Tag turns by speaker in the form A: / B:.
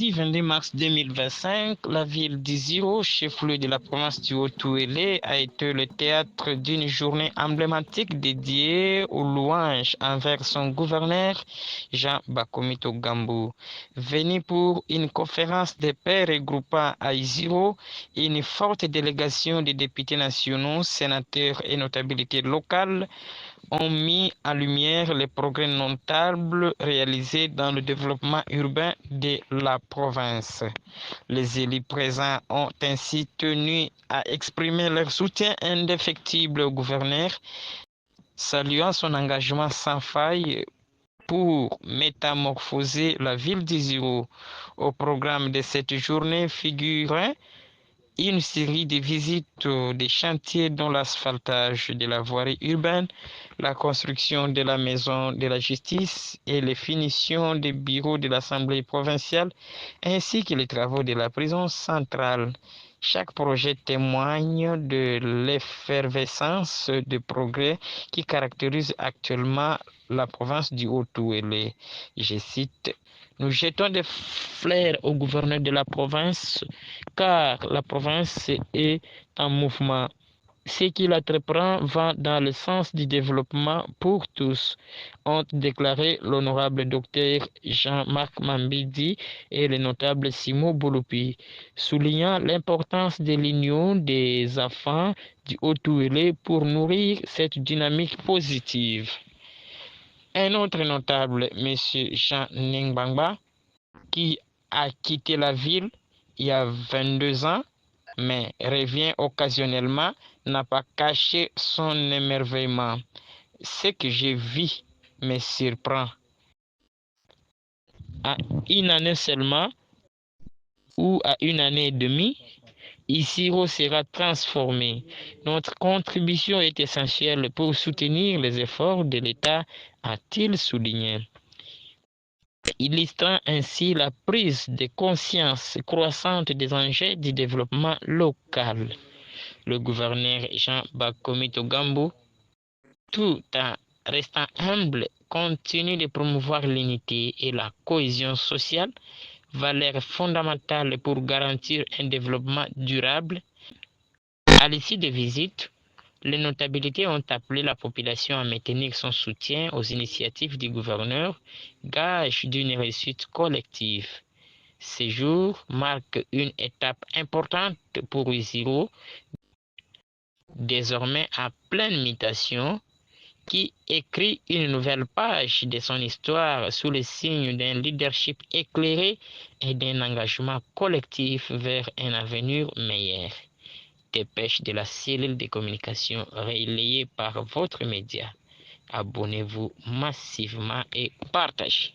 A: Mardi 22 mars 2025, la ville d'Iziro, chef-lieu de la province du Haut-Touélé, a été le théâtre d'une journée emblématique dédiée aux louanges envers son gouverneur, Jean Bakomito Gambou. Venu pour une conférence des pairs regroupant à Iziro une forte délégation de députés nationaux, sénateurs et notabilités locales, ont mis en lumière les progrès notables réalisés dans le développement urbain de la province. Les élus présents ont ainsi tenu à exprimer leur soutien indéfectible au gouverneur, saluant son engagement sans faille pour métamorphoser la ville d'Iziro. Au programme de cette journée figurait une série de visites des chantiers dont l'asphaltage de la voirie urbaine, la construction de la maison de la justice et les finitions des bureaux de l'Assemblée provinciale, ainsi que les travaux de la prison centrale. Chaque projet témoigne de l'effervescence de progrès qui caractérise actuellement la province du Haut-Touélé. Je cite: nous jetons des fleurs au gouverneur de la province, car la province est en mouvement. Ce qu'il entreprend va dans le sens du développement pour tous, ont déclaré l'honorable docteur Jean-Marc Mambidi et le notable Simo Bouloupi, soulignant l'importance de l'union des enfants du Haut-Touélé pour nourrir cette dynamique positive. Un autre notable, M. Jean Ningbangba, qui a quitté la ville il y a 22 ans, mais revient occasionnellement, n'a pas caché son émerveillement. Ce que je vis me surprend. À une année seulement, ou à une année et demie, Iziro sera transformé. Notre contribution est essentielle pour soutenir les efforts de l'État, a-t-il souligné, illustrant ainsi la prise de conscience croissante des enjeux du développement local. Le gouverneur Jean Bakomito Gambou, tout en restant humble, continue de promouvoir l'unité et la cohésion sociale, valeurs fondamentales pour garantir un développement durable. À l'issue des visites, les notabilités ont appelé la population à maintenir son soutien aux initiatives du gouverneur, gage d'une réussite collective. Ces jours marquent une étape importante pour Iziro, désormais en pleine mutation, qui écrit une nouvelle page de son histoire sous le signe d'un leadership éclairé et d'un engagement collectif vers un avenir meilleur. Dépêche de la cellule de communication relayée par votre média. Abonnez-vous massivement et partagez.